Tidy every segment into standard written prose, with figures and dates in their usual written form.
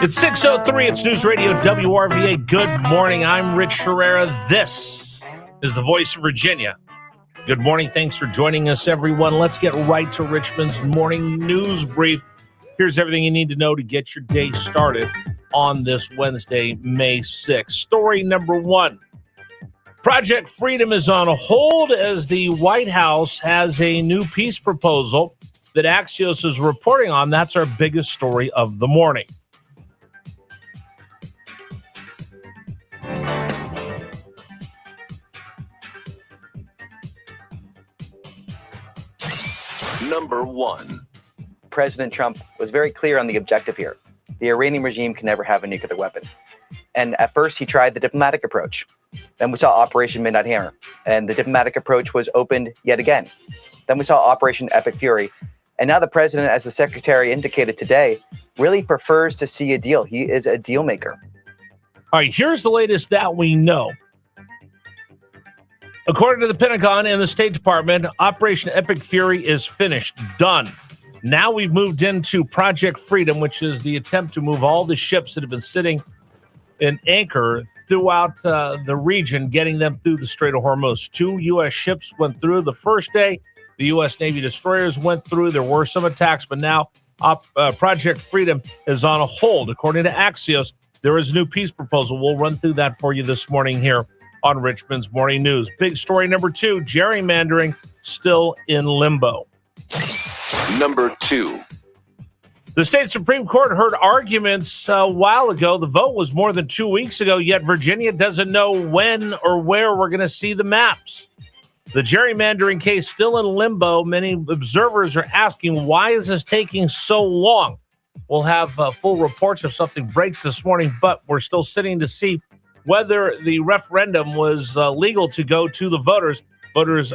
It's 6:03. It's News Radio WRVA. Good morning. I'm Rich Herrera. This is the Voice of Virginia. Good morning. Thanks for joining us, everyone. Let's get right to Richmond's morning news brief. Here's everything you need to know to get your day started on this Wednesday, May 6th. Story number one. Project Freedom is on hold as the White House has a new peace proposal that Axios is reporting on. That's our biggest story of the morning. Number one. President Trump was very clear on the objective here. The Iranian regime can never have a nuclear weapon. And at first, he tried the diplomatic approach. Then we saw Operation Midnight Hammer, and the diplomatic approach was opened yet again. Then we saw Operation Epic Fury. And now the president, as the secretary indicated today, really prefers to see a deal. He is a deal maker. All right, here's the latest that we know. According to the Pentagon and the State Department, Operation Epic Fury is finished, done. Now we've moved into Project Freedom, which is the attempt to move all the ships that have been sitting in anchor throughout the region, getting them through the Strait of Hormuz. 2 U.S. ships went through the first day. The U.S. Navy destroyers went through. There were some attacks, but now Project Freedom is on a hold. According to Axios, there is a new peace proposal. We'll run through that for you this morning here on Richmond's Morning News. Big story number two, gerrymandering still in limbo. Number two. The state Supreme Court heard arguments a while ago. The vote was more than 2 weeks ago, yet Virginia doesn't know when or where we're going to see the maps. The gerrymandering case still in limbo. Many observers are asking, why is this taking so long? We'll have full reports if something breaks this morning, but we're still sitting to see whether the referendum was legal to go to the voters. Voters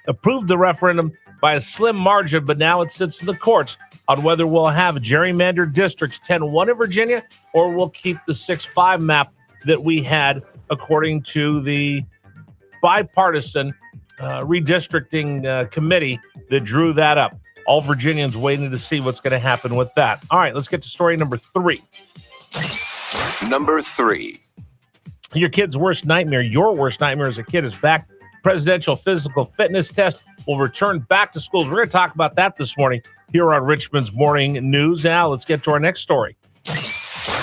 approved the referendum by a slim margin, but now it sits in the courts on whether we'll have gerrymandered districts 10-1 in Virginia or we'll keep the 6-5 map that we had according to the bipartisan redistricting committee that drew that up. All Virginians waiting to see what's going to happen with that. All right, let's get to story number three. Number three. Your kid's worst nightmare, your worst nightmare as a kid is back. Presidential physical fitness test will return back to schools. We're going to talk about that this morning here on Richmond's Morning News. Now let's get to our next story.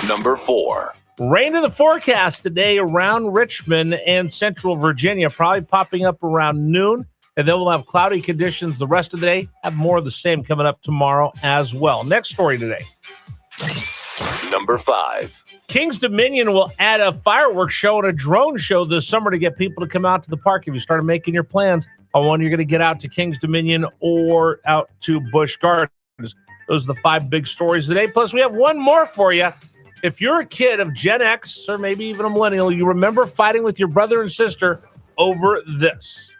Number four. Rain in the forecast today around Richmond and central Virginia, probably popping up around noon. And then we'll have cloudy conditions the rest of the day. Have more of the same coming up tomorrow as well. Next story today. Number five. Kings Dominion will add a fireworks show and a drone show this summer to get people to come out to the park. If you started making your plans on when you're going to get out to Kings Dominion or out to Busch Gardens. Those are the 5 big stories today. Plus, we have one more for you. If you're a kid of Gen X or maybe even a millennial, you remember fighting with your brother and sister over this.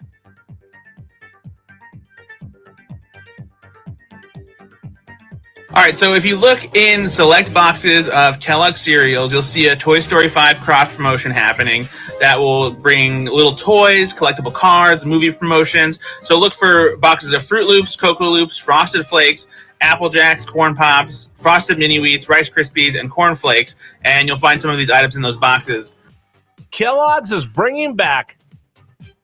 All right, so if you look in select boxes of Kellogg's cereals, you'll see a Toy Story 5 cross promotion happening that will bring little toys, collectible cards, movie promotions. So look for boxes of Fruit Loops, Cocoa Loops, Frosted Flakes, Apple Jacks, Corn Pops, Frosted Mini Wheats, Rice Krispies, and Corn Flakes, and you'll find some of these items in those boxes. Kellogg's is bringing back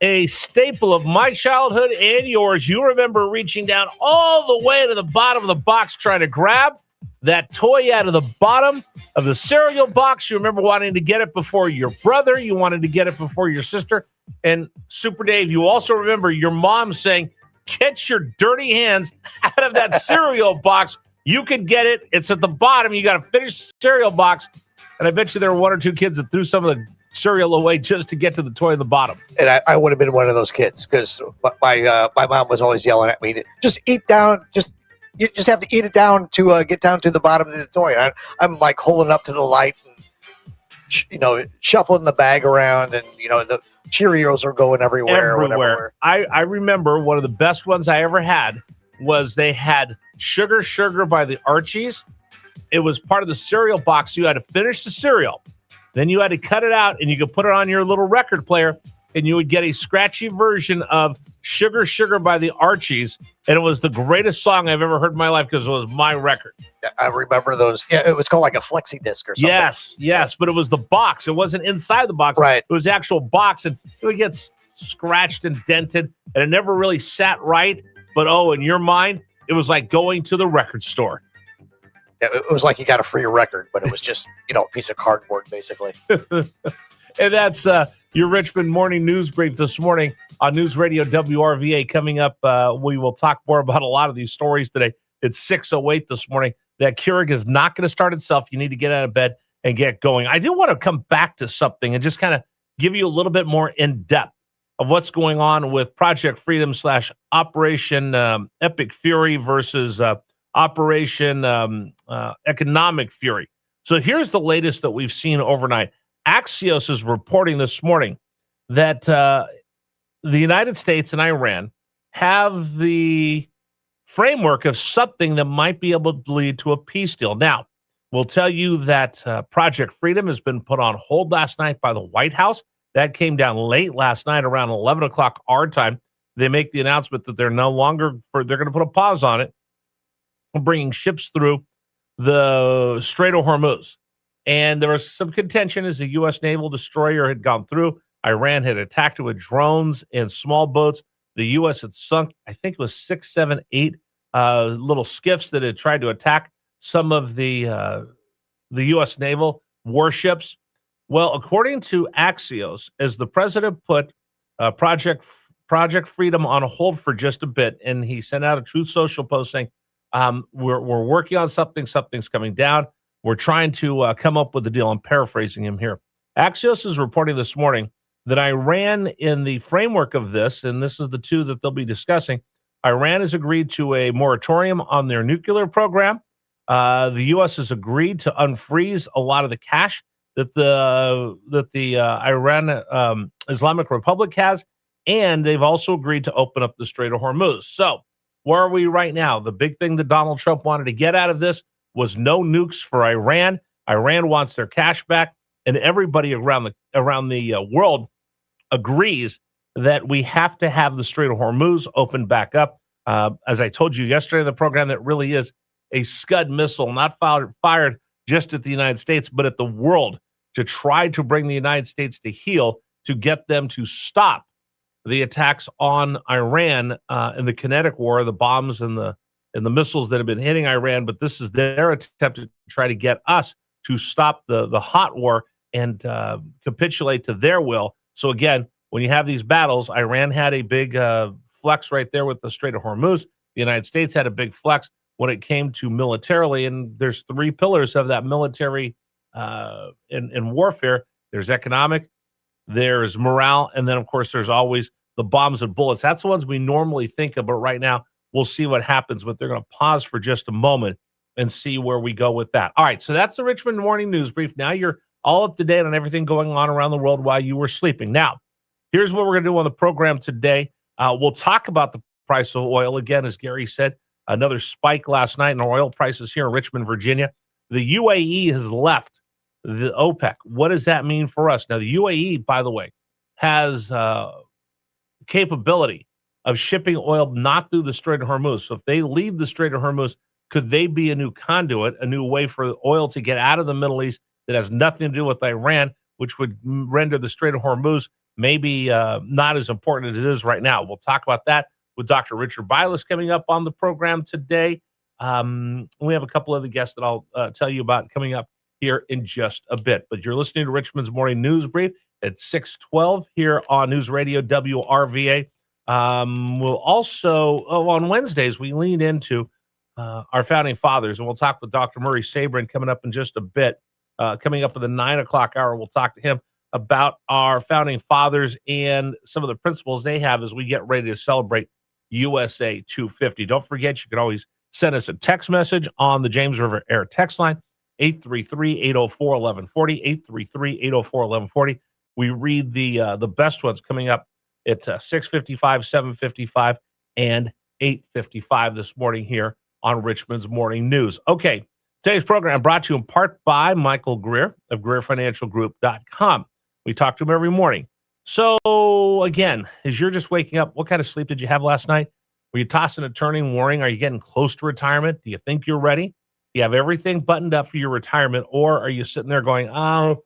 a staple of my childhood and yours. You remember reaching down all the way to the bottom of the box trying to grab that toy out of the bottom of the cereal box. You remember wanting to get it before your brother. You wanted to get it before your sister. And Super Dave, you also remember your mom saying, get your dirty hands out of that cereal box. You could get it. It's at the bottom. You got to finish the cereal box. And I bet you there were 1 or 2 kids that threw some of the cereal away just to get to the toy at the bottom. And I would have been one of those kids because my mom was always yelling at me, just eat down, you just have to eat it down to get down to the bottom of the toy. I'm like holding up to the light and, shuffling the bag around and, the Cheerios are going everywhere. I remember one of the best ones I ever had was they had Sugar by the Archies. It was part of the cereal box. You had to finish the cereal. Then you had to cut it out, and you could put it on your little record player. and you would get a scratchy version of Sugar Sugar by the Archies, and it was the greatest song I've ever heard in my life because it was my record. I remember those. Yeah, it was called like a flexi disc or something. Yes, but it was the box. It wasn't inside the box. Right. It was the actual box, and it would get scratched and dented, and it never really sat right. But, in your mind, it was like going to the record store. Yeah, it was like you got a free record, but it was just, a piece of cardboard, basically. And that's your Richmond Morning News Brief this morning on News Radio WRVA. Coming up, we will talk more about a lot of these stories today. It's 6:08 this morning. That Keurig is not going to start itself. You need to get out of bed and get going. I do want to come back to something and just kind of give you a little bit more in depth of what's going on with Project Freedom / Operation Epic Fury versus Operation Economic Fury. So here's the latest that we've seen overnight. Axios is reporting this morning that the United States and Iran have the framework of something that might be able to lead to a peace deal. Now, we'll tell you that Project Freedom has been put on hold last night by the White House. That came down late last night around 11 o'clock our time. They make the announcement that they're going to put a pause on it, bringing ships through the Strait of Hormuz. And there was some contention as a U.S. naval destroyer had gone through. Iran had attacked it with drones and small boats. The U.S. had sunk, I think it was 6, 7, 8 little skiffs that had tried to attack some of the U.S. naval warships. Well, according to Axios, as the president put Project Freedom on hold for just a bit, and he sent out a Truth Social post saying, we're working on something. Something's coming down. We're trying to come up with a deal. I'm paraphrasing him here. Axios is reporting this morning that Iran, in the framework of this, and this is the two that they'll be discussing, Iran has agreed to a moratorium on their nuclear program. The U.S. has agreed to unfreeze a lot of the cash that the Iran Islamic Republic has, and they've also agreed to open up the Strait of Hormuz. So where are we right now? The big thing that Donald Trump wanted to get out of this was no nukes for Iran. Iran wants their cash back, and everybody around the world agrees that we have to have the Strait of Hormuz opened back up. As I told you yesterday in the program, that really is a Scud missile, not fired just at the United States, but at the world, to try to bring the United States to heel, to get them to stop the attacks on Iran in the kinetic war, the bombs and the missiles that have been hitting Iran. But this is their attempt to try to get us to stop the hot war and capitulate to their will. So again, when you have these battles, Iran had a big flex right there with the Strait of Hormuz. The United States had a big flex when it came to militarily, and there's three pillars of that military in warfare. There's economic, there's morale, and then, of course, there's always the bombs and bullets. That's the ones we normally think of, but right now we'll see what happens. But they're going to pause for just a moment and see where we go with that. All right, so that's the Richmond Morning News Brief. Now you're all up to date on everything going on around the world while you were sleeping. Now, here's what we're going to do on the program today. We'll talk about the price of oil again, as Gary said. Another spike last night in oil prices here in Richmond, Virginia. The UAE has left the OPEC. What does that mean for us? Now, the UAE, by the way, has capability of shipping oil not through the Strait of Hormuz. So if they leave the Strait of Hormuz, could they be a new conduit, a new way for oil to get out of the Middle East that has nothing to do with Iran, which would render the Strait of Hormuz maybe not as important as it is right now? We'll talk about that with Dr. Richard Bilas coming up on the program today. We have a couple other guests that I'll tell you about coming up here in just a bit. But you're listening to Richmond's Morning News Brief at 6:12 here on News Radio WRVA. We'll also, on Wednesdays, we lean into our founding fathers, and we'll talk with Dr. Murray Sabrin coming up in just a bit. Coming up in the 9 o'clock hour, we'll talk to him about our founding fathers and some of the principles they have as we get ready to celebrate USA 250. Don't forget, you can always send us a text message on the James River Air text line, 833-804-1140, 833-804-1140. We read the best ones coming up at 6:55, 7:55, and 8:55 this morning here on Richmond's Morning News. Okay, today's program brought to you in part by Michael Greer of GreerFinancialGroup.com. We talk to him every morning So, again, as you're just waking up, what kind of sleep did you have last night? Were you tossing and turning, worrying? Are you getting close to retirement? Do you think you're ready? Do you have everything buttoned up for your retirement? Or are you sitting there going, oh,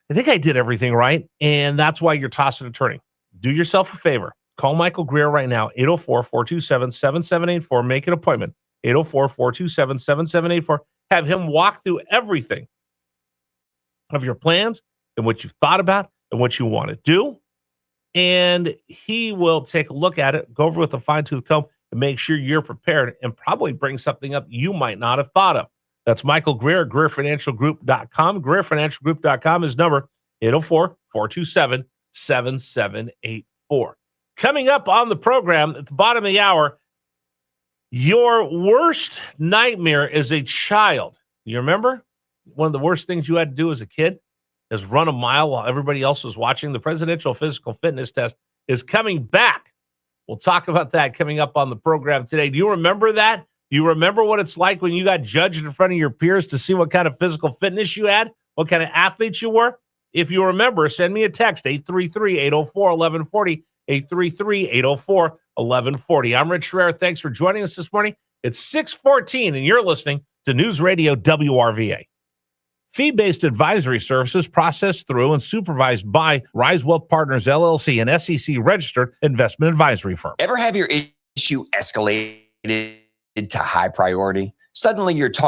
I think I did everything right, and that's why you're tossing and turning? Do yourself a favor. Call Michael Greer right now, 804-427-7784. Make an appointment, 804-427-7784. Have him walk through everything of your plans and what you've thought about and what you want to do. And he will take a look at it, go over with a fine-tooth comb, and make sure you're prepared and probably bring something up you might not have thought of. That's Michael Greer, GreerFinancialGroup.com. GreerFinancialGroup.com is number 804-427-7784. Coming up on the program at the bottom of the hour, your worst nightmare as a child. You remember? One of the worst things you had to do as a kid is run a mile while everybody else was watching. The Presidential Physical Fitness Test is coming back. We'll talk about that coming up on the program today. Do you remember that? Do you remember what it's like when you got judged in front of your peers to see what kind of physical fitness you had, what kind of athletes you were? If you remember, send me a text, 833-804-1140, 833-804-1140. I'm Rich Herrera. Thanks for joining us this morning. It's 6:14, and you're listening to News Radio WRVA. Fee-based advisory services processed through and supervised by Rise Wealth Partners, LLC, an SEC-registered investment advisory firm. Ever have your issue escalated to high priority? Suddenly you're talking